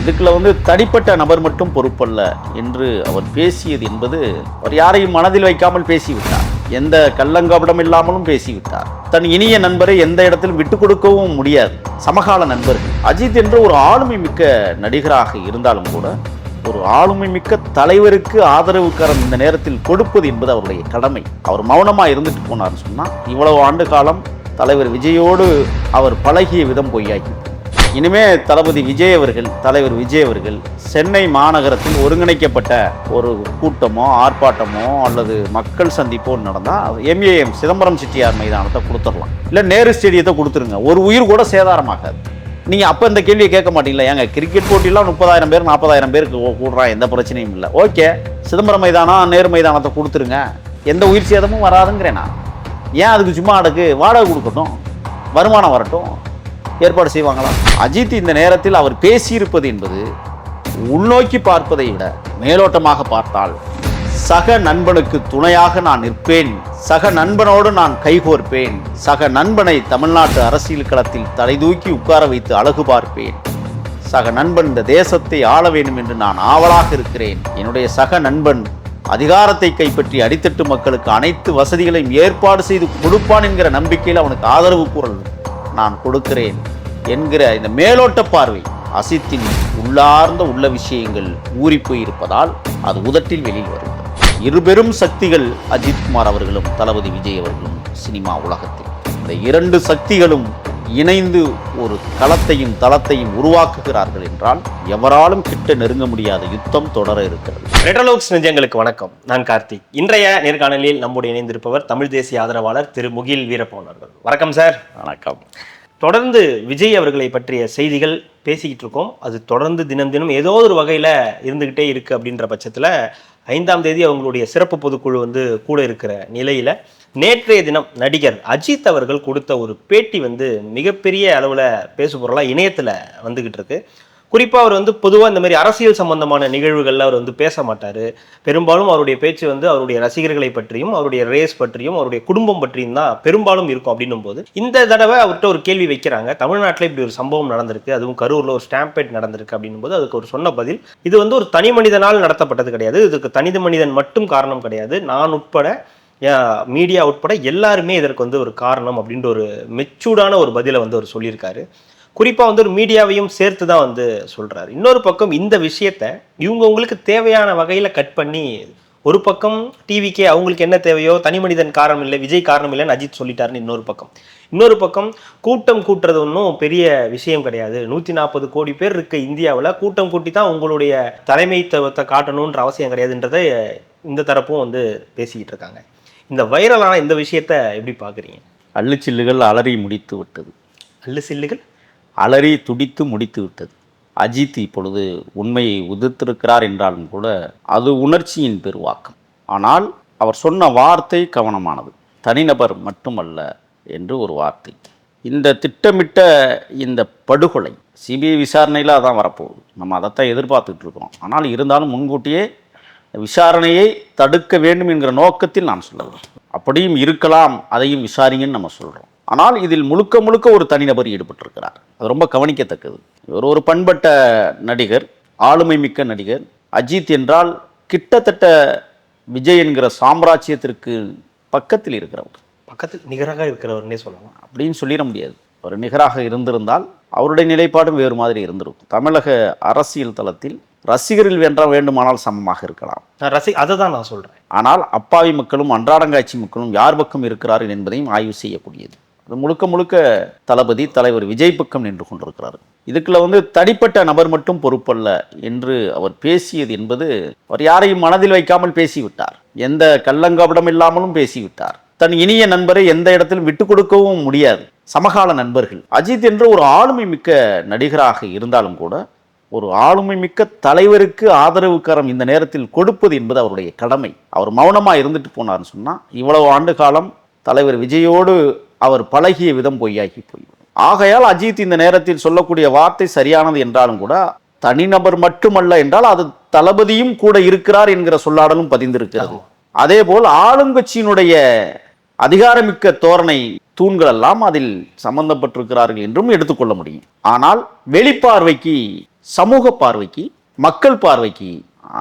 இதுக்குள்ள தனிப்பட்ட நபர் மட்டும் பொறுப்பல்ல என்று அவர் பேசியது என்பது அவர் யாரையும் மனதில் வைக்காமல் பேசிவிட்டார். எந்த கள்ளங்கபடம் இல்லாமலும் பேசிவிட்டார். தன் இனிய நண்பரை எந்த இடத்திலும் விட்டுக் கொடுக்கவும் முடியாது. சமகால நண்பர்கள். அஜித் என்று ஒரு ஆளுமை மிக்க நடிகராக இருந்தாலும் கூட ஒரு ஆளுமை மிக்க தலைவருக்கு ஆதரவு கரம் இந்த நேரத்தில் கொடுப்பது என்பது அவருடைய கடமை. அவர் மௌனமா இருந்துட்டு போனார்னு சொன்னா இவ்வளவு ஆண்டு காலம் தலைவர் விஜயோடு அவர் பழகிய விதம் பொய்யாகி. இனிமே தளபதி விஜய் அவர்கள், தலைவர் விஜய் அவர்கள் சென்னை மாநகரத்தில் ஒருங்கிணைக்கப்பட்ட ஒரு கூட்டமோ ஆர்ப்பாட்டமோ அல்லது மக்கள் சந்திப்போ நடந்தால் எம்ஏஎம் சிதம்பரம் செட்டியார் மைதானத்தை கொடுத்துடலாம், இல்லை நேரு ஸ்டேடியத்தை கொடுத்துருங்க. ஒரு உயிர் கூட சேதாரமாகாது. நீங்கள் அப்போ இந்த கேள்வியை கேட்க மாட்டீங்களா? ஏங்க கிரிக்கெட் போட்டிலாம் 30,000 பேர் 40,000 பேருக்கு கூடுறான், எந்த பிரச்சனையும் இல்லை. ஓகே, சிதம்பரம் மைதானம் நேரு மைதானத்தை கொடுத்துருங்க, எந்த உயிர் சேதமும் வராதுங்கிறேன் நான். ஏன் அதுக்கு சும்மா அடக்கு வாடகை கொடுக்கட்டும், வருமானம் வரட்டும், ஏற்பாடு செய்வாங்களா? அஜித் இந்த நேரத்தில் அவர் பேசியிருப்பது என்பது உள்நோக்கி பார்ப்பதை விட மேலோட்டமாக பார்த்தால் சக நண்பனுக்கு துணையாக நான் நிற்பேன், சக நண்பனோடு நான் கைகோர்ப்பேன், சக நண்பனை தமிழ்நாட்டு அரசியல் களத்தில் தலைதூக்கி உட்கார வைத்து அழகு பார்ப்பேன், சக நண்பன் இந்த தேசத்தை ஆள வேண்டும் என்று நான் ஆவலாக இருக்கிறேன், என்னுடைய சக நண்பன் அதிகாரத்தை கைப்பற்றி அடித்தட்டு மக்களுக்கு அனைத்து வசதிகளையும் ஏற்பாடு செய்து கொடுப்பான் என்கிற நம்பிக்கையில் அவனுக்கு ஆதரவு குரல் நான் கொடுக்கிறேன் என்கிற இந்த மேலோட்ட பார்வை அசித்தின் உள்ளார்ந்த உள்ள விஷயங்கள் ஊறிப்போய் இருப்பதால் அது உதட்டில் வெளியில் வருகிறது. இருபெரும் சக்திகள் அஜித்குமார் அவர்களும் தளபதி விஜய் அவர்களும் சினிமா உலகத்தில். இந்த இரண்டு சக்திகளும் இணைந்து ஒரு களத்தையும் தளத்தையும் உருவாக்குகிறார்கள் என்றால் எவராலும் கிட்ட நெருங்க முடியாத யுத்தம் தொடர இருக்கிறது. ரெட்ரோலோக்ஸ் நெஞ்சங்களுக்கு வணக்கம். நான் கார்த்திக். இன்றைய நேர்காணலில் நம்முடைய இணைந்திருப்பவர் தமிழ் தேசிய ஆதரவாளர் திரு முகில் வீரப்பன் அவர்கள். வணக்கம் சார். வணக்கம். தொடர்ந்து விஜய் அவர்களை பற்றிய செய்திகள் பேசிக்கிட்டு இருக்கோம். அது தொடர்ந்து தினம் தினம் ஏதோ ஒரு வகையில் இருந்துக்கிட்டே இருக்குது. அப்படின்ற பட்சத்தில் 5ஆம் தேதி அவங்களுடைய சிறப்பு பொதுக்குழு கூட இருக்கிற நிலையில் நேற்றைய தினம் நடிகர் அஜித் அவர்கள் கொடுத்த ஒரு பேட்டி மிகப்பெரிய அளவில் பேசுபொருளாக இணையத்தில் வந்துக்கிட்டு இருக்கு. குறிப்பாக அவர் பொதுவாக இந்த மாதிரி அரசியல் சம்பந்தமான நிகழ்வுகளில் அவர் பேச மாட்டார். பெரும்பாலும் அவருடைய பேச்சு அவருடைய ரசிகர்களை பற்றியும் அவருடைய ரேஸ் பற்றியும் அவருடைய குடும்பம் பற்றியும் தான் பெரும்பாலும் இருக்கும். அப்படின்னும் போது இந்த தடவை அவர்கிட்ட ஒரு கேள்வி வைக்கிறாங்க. தமிழ்நாட்டில் இப்படி ஒரு சம்பவம் நடந்திருக்கு, அதுவும் கரூரில் ஒரு ஸ்டாம்பேட் நடந்திருக்கு அப்படின்னும் போது அதுக்கு ஒரு சொன்ன பதில், இது ஒரு தனி மனிதனால் நடத்தப்பட்டது கிடையாது, இதுக்கு தனி மனிதன் மட்டும் காரணம் கிடையாது, நான் உட்பட மீடியா உட்பட எல்லாருமே இதற்கு ஒரு காரணம் அப்படின்ற ஒரு மெச்சூர்டான ஒரு பதிலை அவர் சொல்லியிருக்காரு. குறிப்பாக ஒரு மீடியாவையும் சேர்த்து தான் சொல்கிறாரு. இன்னொரு பக்கம் இந்த விஷயத்தை உங்களுக்கு தேவையான வகையில் கட் பண்ணி ஒரு பக்கம் டிவிக்கே அவங்களுக்கு என்ன தேவையோ தனி மனிதன் காரணம் இல்லை, விஜய் காரணம் இல்லைன்னு அஜித் சொல்லிட்டாருன்னு இன்னொரு பக்கம் கூட்டம் கூட்டுறது ஒன்றும் பெரிய விஷயம் கிடையாது, 140 கோடி பேர் இருக்க இந்தியாவில் கூட்டம் கூட்டி தான் உங்களுடைய தலைமைத்துவத்தை காட்டணுன்ற அவசியம் கிடையாதுன்றதை இந்த தரப்பும் பேசிக்கிட்டு இருக்காங்க. இந்த வைரலான இந்த விஷயத்தை எப்படி பார்க்குறீங்க? அள்ளுச்சில்லுகள் அலறி முடித்து விட்டது. சில்லுகள் அலறி துடித்து முடித்து விட்டது. அஜித் இப்பொழுது உண்மையை உதிர்த்திருக்கிறார் என்றாலும் கூட அது உணர்ச்சியின் பெருவாக்கம். ஆனால் அவர் சொன்ன வார்த்தை கவனமானது. தனிநபர் மட்டுமல்ல என்று ஒரு வார்த்தை. இந்த திட்டமிட்ட இந்த படுகொலை சிபிஐ விசாரணையில் அதான் வரப்போகுது. நம்ம அதைத்தான் எதிர்பார்த்துட்டு இருக்கோம். ஆனால் இருந்தாலும் முன்கூட்டியே விசாரணையை தடுக்க வேண்டும் என்கிற நோக்கத்தில் நான் சொல்லலாம். அப்படியும் இருக்கலாம், அதையும் விசாரிங்கன்னு நம்ம சொல்கிறோம். ஆனால் இதில் முழுக்க முழுக்க ஒரு தனிநபர் ஈடுபட்டிருக்கிறார். அது ரொம்ப கவனிக்கத்தக்கது. இவர் ஒரு பண்பட்ட நடிகர், ஆளுமை மிக்க நடிகர். அஜித் என்றால் கிட்டத்தட்ட விஜய் என்கிற சாம்ராஜ்யத்திற்கு பக்கத்தில் இருக்கிறவர், பக்கத்தில் நிகராக இருக்கிறவர்னே சொல்லலாம். அப்படின்னு சொல்லிட முடியாது. ஒரு நிகராக இருந்திருந்தால் அவருடைய நிலைப்பாடும் வேறு மாதிரி இருந்திருக்கும். தமிழக அரசியல் தளத்தில் ரசிகர்கள் வென்றால் வேண்டுமானால் சமமாக இருக்கலாம், அதை தான் நான் சொல்கிறேன். ஆனால் அப்பாவி மக்களும் அன்றாடங்காட்சி மக்களும் யார் பக்கம் இருக்கிறார்கள் என்பதையும் ஆய்வு செய்யக்கூடியது. அது முழுக்க முழுக்க தளபதி தலைவர் விஜய் பக்கம் நின்று கொண்டிருக்கிறார். இதுக்குள்ள தனிப்பட்ட நபர் மட்டும் பொறுப்பல்ல என்று அவர் பேசியது என்பது அவர் யாரையும் மனதில் வைக்காமல் பேசிவிட்டார். எந்த கள்ளங்கபடம் இல்லாமலும் பேசிவிட்டார். தன் இனிய நண்பரை எந்த இடத்திலும் விட்டுக் கொடுக்கவும் முடியாது. சமகால நண்பர்கள். அஜித் என்று ஒரு ஆளுமை மிக்க நடிகராக இருந்தாலும் கூட ஒரு ஆளுமை மிக்க தலைவருக்கு ஆதரவு கரம் இந்த நேரத்தில் கொடுப்பது என்பது அவருடைய கடமை. அவர் மௌனமா இருந்துட்டு போனார்னு சொன்னா இவ்வளவு ஆண்டு காலம் தலைவர் விஜயோடு அவர் பழகிய விதம் பொய்யாகி போய்விடும். ஆகையால் அஜித் இந்த நேரத்தில் சொல்லக்கூடிய வார்த்தை சரியானது என்றாலும் கூட தனிநபர் மட்டுமல்ல என்றால் அது தளபதியும் கூட இருக்கிறார் என்கிற சொல்லாடலும் பதிந்திருக்கிறது. அதே போல் ஆளுங்கட்சியினுடைய அதிகாரமிக்க தோரணை தூண்கள் எல்லாம் அதில் சம்பந்தப்பட்டிருக்கிறார்கள் என்றும் எடுத்துக்கொள்ள முடியும். ஆனால் வெளிப்பார்வைக்கு சமூக பார்வைக்கு, மக்கள் பார்வைக்கு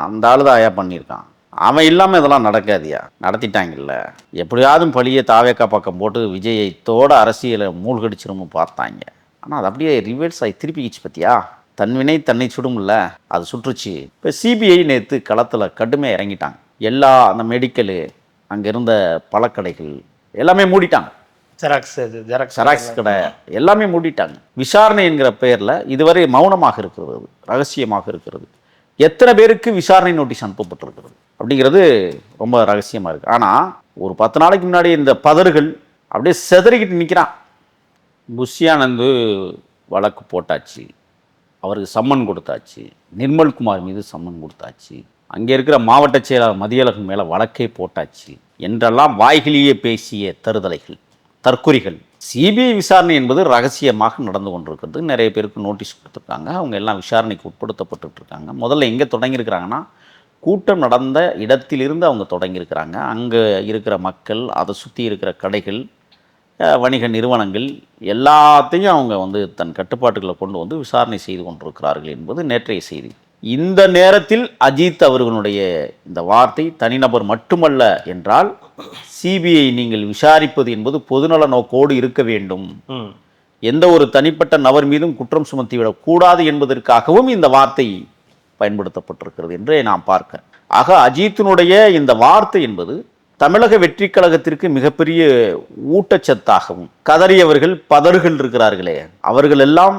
அந்த ஆளு தான் ஐயா பண்ணியிருக்கான். அவன் இல்லாமல் இதெல்லாம் நடக்காதியா, நடத்திட்டாங்கல்ல. எப்படியாவது பழியை தாவேக்கா பக்கம் போட்டு விஜயத்தோட அரசியலை மூழ்கடிச்சிரும்னு பார்த்தாங்க. ஆனால் அது அப்படியே ரிவர்ஸ் ஆகி திருப்பிக்கிச்சு பற்றியா. தன்வினை தன்னை சுடும்ல, அது சுற்றுச்சு. இப்போ சிபிஐ நேற்று களத்தில் கடுமையாக இறங்கிட்டாங்க. எல்லா அந்த மெடிக்கலு, அங்கே இருந்த பழக்கடைகள் எல்லாமே மூடிட்டாங்க. ஜெராக்ஸ் கடை எல்லாமே மூடிட்டாங்க. விசாரணை என்கிற பெயரில் இதுவரை மௌனமாக இருக்கிறது, ரகசியமாக இருக்கிறது. எத்தனை பேருக்கு விசாரணை நோட்டீஸ் அனுப்பப்பட்டிருக்கிறது அப்படிங்கிறது ரொம்ப ரகசியமாக இருக்குது. ஆனால் ஒரு 10 நாளைக்கு முன்னாடி இந்த பதறுகள் அப்படியே செதறிக்கிட்டு நிற்கிறான். புஷ்யானந்து வழக்கு போட்டாச்சு, அவருக்கு சம்மன் கொடுத்தாச்சு, நிர்மல்குமார் மீது சம்மன் கொடுத்தாச்சு, அங்கே இருக்கிற மாவட்ட செயலாளர் மதியழகன் மேலே வழக்கை போட்டாச்சு என்றெல்லாம் வாய்களிலேயே பேசிய தருதலைகள், தற்குறிகள். சிபிஐ விசாரணை என்பது ரகசியமாக நடந்து கொண்டிருக்கிறது. நிறைய பேருக்கு நோட்டீஸ் கொடுத்துருக்காங்க. அவங்க எல்லாம் விசாரணைக்கு உட்படுத்தப்பட்டு இருக்காங்க. முதல்ல எங்கே தொடங்கியிருக்கிறாங்கன்னா, கூட்டம் நடந்த இடத்திலிருந்து அவங்க தொடங்கியிருக்கிறாங்க. அங்கே இருக்கிற மக்கள், அதை சுற்றி இருக்கிற கடைகள், வணிக நிறுவனங்கள் எல்லாத்தையும் அவங்க தன் கட்டுப்பாட்டுகளை கொண்டு வந்து விசாரணை செய்து கொண்டிருக்கிறார்கள் என்பது நேற்றைய செய்தி. இந்த நேரத்தில் அஜித் அவர்களுடைய இந்த வார்த்தை தனிநபர் மட்டுமல்ல என்றால், சிபிஐ நீங்கள் விசாரிப்பது என்பது பொதுநல நோக்கோடு இருக்க வேண்டும், எந்த ஒரு தனிப்பட்ட நபர் மீதும் குற்றம் சுமத்திவிடக் கூடாது என்பதற்காகவும் இந்த வார்த்தை பயன்படுத்தப்பட்டிருக்கிறது என்று நான் பார்க்கிறேன். ஆக அஜித்தினுடைய இந்த வார்த்தை என்பது தமிழக வெற்றி கழகத்திற்கு மிகப்பெரிய ஊட்டச்சத்தாகவும், கதறியவர்கள் பதறுகள் இருக்கிறார்களே அவர்கள் எல்லாம்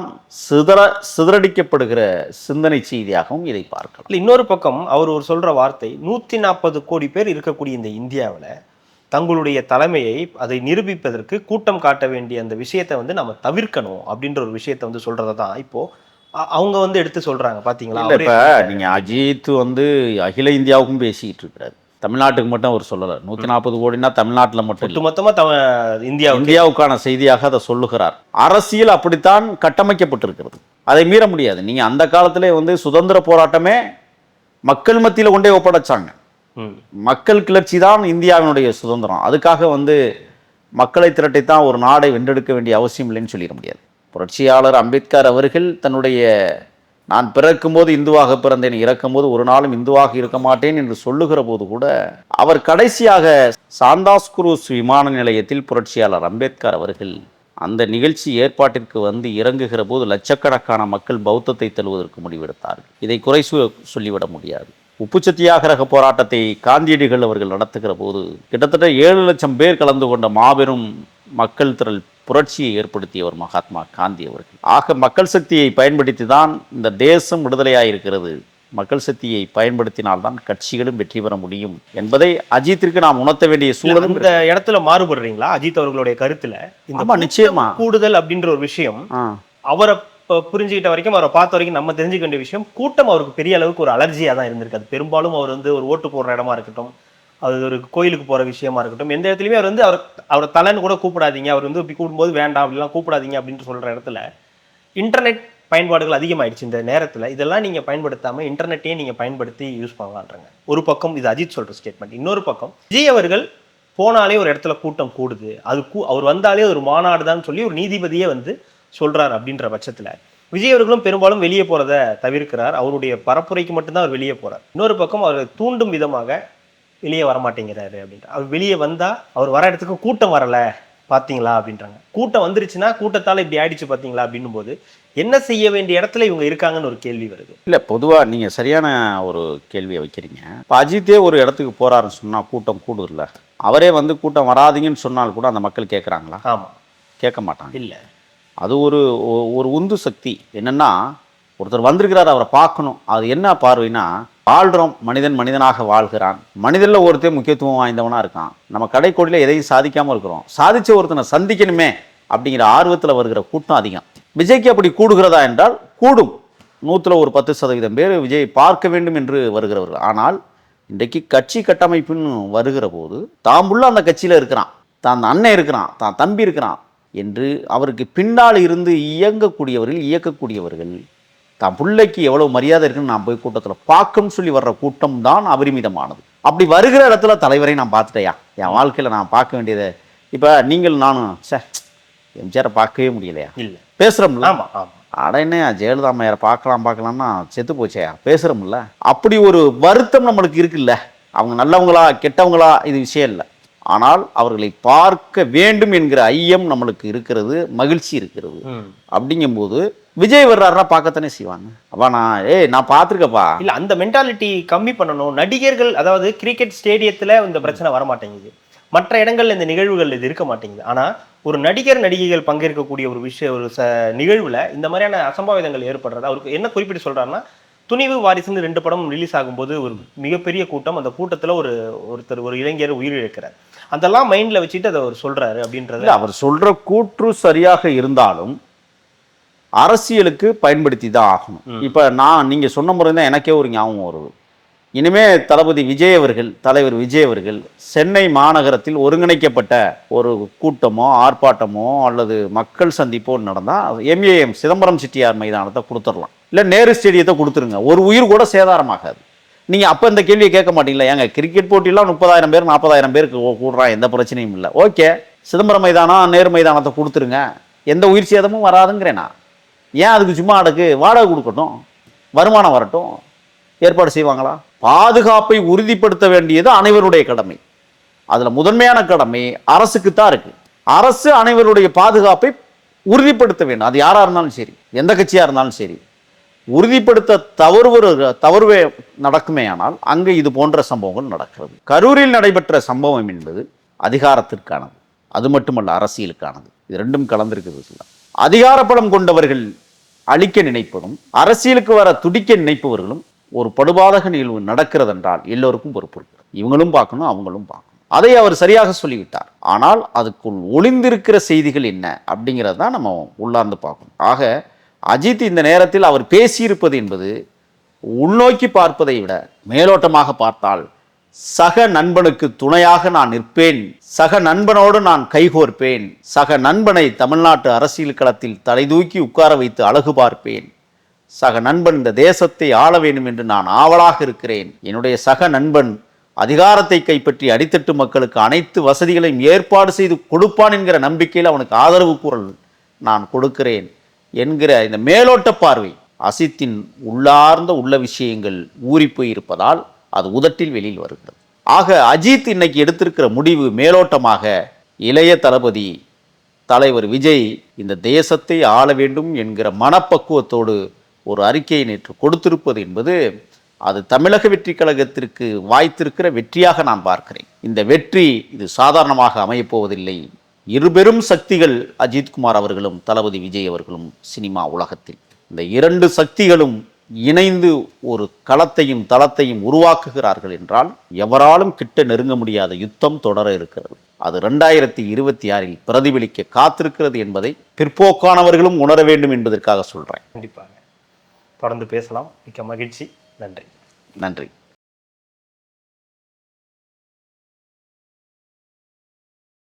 சிதறடிக்கப்படுகிற சிந்தனை செய்தியாகவும் இதை பார்க்கலாம். இன்னொரு பக்கம் அவர் ஒரு சொல்ற வார்த்தை, 140 கோடி பேர் இருக்கக்கூடிய இந்த இந்தியாவில் தங்களுடைய தலைமையை அதை நிரூபிப்பதற்கு கூட்டம் காட்ட வேண்டிய அந்த விஷயத்தை நம்ம தவிர்க்கணும் அப்படின்ற ஒரு விஷயத்தை சொல்றதை தான் இப்போ அவங்க எடுத்து சொல்றாங்க. பாத்தீங்களா? இப்ப நீங்க அஜித் அகில இந்தியாவுக்கும் பேசிட்டு இருக்கிறாரு, தமிழ்நாட்டுக்கு மட்டும் அவர் சொல்லலை. 140 கோடினா தமிழ்நாட்டில் மட்டும் மொத்தமாக இந்தியாவுக்கான செய்தியாக அதை சொல்லுகிறார். அரசியல் அப்படித்தான் கட்டமைக்கப்பட்டிருக்கிறது, அதை மீற முடியாது. நீங்கள் அந்த காலத்திலே சுதந்திர போராட்டமே மக்கள் மத்தியில் கொண்டே ஒப்படைச்சாங்க. மக்கள் கிளர்ச்சி தான் இந்தியாவினுடைய சுதந்திரம். அதுக்காக மக்களை திரட்டித்தான் ஒரு நாடை வென்றெடுக்க வேண்டிய அவசியம் இல்லைன்னு சொல்லிட முடியாது. புரட்சியாளர் அம்பேத்கர் அவர்கள் தன்னுடைய நான் பிறக்கும்போது இந்துவாக பிறந்தேன், இறக்கும்போது ஒரு நாளும் இந்துவாக இருக்க மாட்டேன் என்று சொல்லுகிற போது கூட அவர் கடைசியாக சாந்தாஸ் குரூஸ் விமான நிலையத்தில் புரட்சியாளர் அம்பேத்கர் அவர்கள் அந்த நிகழ்ச்சி ஏற்பாட்டிற்கு இறங்குகிற போது லட்சக்கணக்கான மக்கள் பௌத்தத்தை தழுவதற்கு முடிவெடுத்தார்கள். இதை குறை சொல்லிவிட முடியாது. உப்பு சத்தியாகிரக போராட்டத்தை காந்தியடிகள் அவர்கள் நடத்துகிற போது கிட்டத்தட்ட 7 லட்சம் பேர் கலந்து கொண்ட மாபெரும் மக்கள் திரள் புரட்சியை ஏற்படுத்தியவர் மகாத்மா காந்தி அவர்கள். ஆக மக்கள் சக்தியை பயன்படுத்தி தான் இந்த தேசம் விடுதலையாக இருக்கிறது. மக்கள் சக்தியை பயன்படுத்தினால்தான் கட்சிகளும் வெற்றி பெற முடியும் என்பதை அஜித்திற்கு நாம் உணர்த்த வேண்டிய சூழல். இந்த இடத்துல மாறுபடுறீங்களா அஜித் அவர்களுடைய கருத்துல? நிச்சயமா கூடுதல் அப்படின்ற ஒரு விஷயம் அவரை புரிஞ்சுக்கிட்ட வரைக்கும், அவரை பார்த்த வரைக்கும் நம்ம தெரிஞ்சுக்க வேண்டிய விஷயம், கூட்டம் அவருக்கு பெரிய அளவுக்கு ஒரு அலர்ஜியா தான் இருந்திருக்காது. பெரும்பாலும் அவர் ஒரு ஓட்டு போடுற இடமா இருக்கட்டும், அது ஒரு கோயிலுக்கு போற விஷயமா இருக்கட்டும், எந்த இடத்துலையுமே அவர் அவரை தலைன்னு கூட கூப்பிடாதீங்க, அவர் இப்படி கூப்பிடும்போது வேண்டாம் அப்படிலாம் கூப்பிடாதீங்க அப்படின்னு சொல்ற இடத்துல இன்டர்நெட் பயன்பாடுகள் அதிகமாயிடுச்சு. இந்த நேரத்தில் இதெல்லாம் நீங்கள் பயன்படுத்தாமல் இன்டர்நெட்டையே நீங்கள் பயன்படுத்தி யூஸ் பண்ணலான்றாங்க. ஒரு பக்கம் இது அஜித் சொல்கிற ஸ்டேட்மெண்ட். இன்னொரு பக்கம் விஜய் அவர்கள் போனாலே ஒரு இடத்துல கூட்டம் கூடுது, அவர் வந்தாலே ஒரு மாநாடு தான் சொல்லி ஒரு நீதிபதியே சொல்கிறார். அப்படின்ற பட்சத்தில் விஜய் அவர்களும் பெரும்பாலும் வெளியே போகிறத தவிர்க்கிறார். அவருடைய பரப்புரைக்கு மட்டும்தான் அவர் வெளியே போகிறார். இன்னொரு பக்கம் அவர் தூண்டும் விதமாக வெளியே வரமாட்டேங்கிறாரு அப்படின்ற. அவர் வெளியே வந்தால் அவர் வர இடத்துக்கு கூட்டம் வரலை பார்த்தீங்களா அப்படின்றாங்க. கூட்டம் வந்துருச்சுன்னா கூட்டத்தால் இப்படி ஆயிடுச்சு பார்த்தீங்களா அப்படின்னும் போது என்ன செய்ய வேண்டிய இடத்துல இவங்க இருக்காங்கன்னு ஒரு கேள்வி வருது. இல்லை, பொதுவாக நீங்கள் சரியான ஒரு கேள்வியை வைக்கிறீங்க. இப்போ அஜித்தே ஒரு இடத்துக்கு போகிறாருன்னு சொன்னால் கூட்டம் கூடுதில்ல. அவரே கூட்டம் வராதிங்கன்னு சொன்னால் கூட அந்த மக்கள் கேட்குறாங்களா? ஆமாம், கேட்க மாட்டாங்க. இல்லை, அது ஒரு உந்து சக்தி. என்னென்னா, ஒருத்தர் வந்திருக்கிறார், அவரை பார்க்கணும். அது என்ன பார்வைனா, வாழ்கிறோம், மனிதனாக வாழ்கிறான், மனிதனில் ஒருத்தர் முக்கியத்துவம் வாய்ந்தவனாக இருக்கான், நம்ம கடைக்கோடியில் எதையும் சாதிக்காமல் இருக்கிறோம், சாதித்த ஒருத்தனை சந்திக்கணுமே அப்படிங்கிற ஆர்வத்தில் வருகிற கூட்டம் அதிகம். விஜய்க்கு அப்படி கூடுகிறதா என்றால் கூடும். 100ல் ஒரு 10% பேர் விஜய் பார்க்க வேண்டும் என்று வருகிறவர்கள். ஆனால் இன்றைக்கு கட்சி கட்டமைப்புன்னு வருகிற போது தாம்புள்ள அந்த கட்சியில் இருக்கிறான், தான் அண்ணன் இருக்கிறான், தான் தம்பி இருக்கிறான் என்று அவருக்கு பின்னால் இருந்து இயக்கக்கூடியவர்கள் தான் பிள்ளைக்கு எவ்வளோ மரியாதை இருக்குன்னு நான் போய் கூட்டத்தில் பார்க்கணும்னு சொல்லி வர்ற கூட்டம் தான் அபரிமிதமானது. அப்படி வருகிற இடத்துல தலைவரை நான் பார்த்துட்டேயா, என் வாழ்க்கையில் நான் பார்க்க வேண்டியதை. இப்போ நீங்கள் நானும் எம்ஜிஆரை பார்க்கவே முடியலையா? இல்லை, பேசுகிறோம்ல. ஆமாம் ஆமாம். அட என்னையா ஜெயலலிதா அம்மையாரை பார்க்கலாம்னா செத்து போச்சேயா பேசுகிறோம்ல. அப்படி ஒரு வருத்தம் நம்மளுக்கு இருக்குல்ல. அவங்க நல்லவங்களா கெட்டவங்களா இது விஷயம் இல்லை. ஆனால் அவர்களை பார்க்க வேண்டும் என்கிற ஐயம் நம்மளுக்கு இருக்கிறது, மகிழ்ச்சி இருக்கிறது. அப்படிங்கும்போது விஜய் வர்றாருன்னா பார்க்கத்தானே செய்வாங்க. அப்பா நான் பார்த்துருக்கப்பா. இல்லை, அந்த மென்டாலிட்டி கம்மி பண்ணணும். நடிகர்கள், அதாவது கிரிக்கெட் ஸ்டேடியத்தில் இந்த பிரச்சனை வர மாட்டேங்குது, மற்ற இடங்கள்ல இந்த நிகழ்வுகள் இது இருக்க மாட்டேங்குது. ஆனால் ஒரு நடிகைகள் பங்கேற்கக்கூடிய ஒரு விஷயம், ஒரு நிகழ்வில் இந்த மாதிரியான அசம்பாவிதங்கள் ஏற்படுறது அவருக்கு என்ன குறிப்பிட்டு சொல்கிறாருன்னா, துணிவு வாரிசுன்னு 2 படம் ரிலீஸ் ஆகும்போது ஒரு மிகப்பெரிய கூட்டம், அந்த கூட்டத்தில் ஒரு இளைஞர் உயிரிழக்கிறார். அதெல்லாம் மைண்டில் வச்சுட்டு அதை அவர் சொல்கிறாரு அப்படின்றது. அவர் சொல்கிற கூற்று சரியாக இருந்தாலும் அரசியலுக்கு பயன்படுத்தி தான் ஆகணும். இப்போ நீங்கள் சொன்ன முறை தான் எனக்கே ஒரு ஞாபகம் வருது. இனிமே தளபதி விஜய் அவர்கள், தலைவர் விஜய் அவர்கள் சென்னை மாநகரத்தில் ஒருங்கிணைக்கப்பட்ட ஒரு கூட்டமோ ஆர்ப்பாட்டமோ அல்லது மக்கள் சந்திப்போ நடந்தால் MAM சிதம்பரம் செட்டியார் மைதானத்தை கொடுத்துடலாம், இல்லை நேரு ஸ்டேடியத்தை கொடுத்துருங்க, ஒரு உயிர் கூட சேதாரமாகாது. நீங்கள் அப்போ இந்த கேள்வியை கேட்க மாட்டீங்களா? ஏங்க கிரிக்கெட் போட்டியெல்லாம் 30,000 பேர் 40,000 பேருக்கு கூடுறான், எந்த பிரச்சனையும் இல்லை, ஓகே சிதம்பரம் மைதானம் நேரு மைதானத்தை கொடுத்துருங்க, எந்த உயிர் சேதமும் வராதுங்கிறேனா. ஏன் அதுக்கு சும்மா வாடகை கொடுக்கட்டும், வருமானம் வரட்டும், ஏற்பாடு செய்வாங்களா? பாதுகாப்பை உறுதிப்படுத்த வேண்டியது அனைவருடைய கடமை. அதில் முதன்மையான கடமை அரசுக்குத்தான் இருக்கு. அரசு அனைவருடைய பாதுகாப்பை உறுதிப்படுத்த வேண்டும். அது யாராக இருந்தாலும் சரி, எந்த கட்சியாக இருந்தாலும் சரி, உறுதிப்படுத்த தவறுவே நடக்குமே. ஆனால் அங்கே இது போன்ற சம்பவங்கள் நடக்கிறது. கரூரில் நடைபெற்ற சம்பவம் என்பது அதிகாரத்திற்கானது, அது மட்டுமல்ல அரசியலுக்கானது. இது ரெண்டும் கலந்திருக்கிறது. அதிகார பலம் கொண்டவர்கள் அழிக்க நினைப்பதும் அரசியலுக்கு வர துடிக்க நினைப்பவர்களும் ஒரு படுபாதக நிகழ்வு நடக்கிறது என்றால் எல்லோருக்கும் பொறுப்பு இருக்கு. இவங்களும் பார்க்கணும், அவங்களும் பார்க்கணும். அதை அவர் சரியாக சொல்லிவிட்டார். ஆனால் அதுக்குள் ஒளிந்திருக்கிற செய்திகள் என்ன அப்படிங்கிறது தான் நம்ம உள்ளார்ந்து பார்க்கணும். ஆக அஜித் இந்த நேரத்தில் அவர் பேசியிருப்பது என்பது உள்நோக்கி பார்ப்பதை விட மேலோட்டமாக பார்த்தால், சக நண்பனுக்கு துணையாக நான் நிற்பேன், சக நண்பனோடு நான் கைகோர்ப்பேன், சக நண்பனை தமிழ்நாட்டு அரசியல் களத்தில் தலைதூக்கி உட்கார வைத்து அழகு பார்ப்பேன், சக நண்பன் இந்த தேசத்தை ஆள வேண்டும் என்று நான் ஆவலாக இருக்கிறேன், என்னுடைய சக நண்பன் அதிகாரத்தை கைப்பற்றி அடித்தட்டு மக்களுக்கு அனைத்து வசதிகளையும் ஏற்பாடு செய்து கொடுப்பான் என்கிற நம்பிக்கையில் அவனுக்கு ஆதரவு குரல் நான் கொடுக்கிறேன் என்கிற இந்த மேலோட்ட பார்வை அஜித்தின் உள்ளார்ந்த உள்ள விஷயங்கள் ஊறிப்போய் இருப்பதால் அது உதட்டில் வெளியில் வருகிறது. ஆக அஜித் இன்னைக்கு எடுத்திருக்கிற முடிவு மேலோட்டமாக இளைய தளபதி தலைவர் விஜய் இந்த தேசத்தை ஆள வேண்டும் என்கிற மனப்பக்குவத்தோடு ஒரு அறிக்கையை நேற்று கொடுத்திருப்பது என்பது அது தமிழக வெற்றி கழகத்திற்கு வாய்த்திருக்கிற வெற்றியாக நான் பார்க்கிறேன். இந்த வெற்றி இது சாதாரணமாக அமையப்போவதில்லை. இருபெரும் சக்திகள் அஜித்குமார் அவர்களும் தளபதி விஜய் அவர்களும் சினிமா உலகத்தில், இந்த 2 சக்திகளும் இணைந்து ஒரு களத்தையும் தளத்தையும் உருவாக்குகிறார்கள் என்றால் எவராலும் கிட்ட நெருங்க முடியாத யுத்தம் தொடர இருக்கிறது. அது 2026 பிரதிபலிக்க காத்திருக்கிறது என்பதை பிற்போக்கானவர்களும் உணர வேண்டும் என்பதற்காக சொல்றேன். கண்டிப்பாக தொடர்ந்து பேசலாம். மிக்க மகிழ்ச்சி. நன்றி. நன்றி.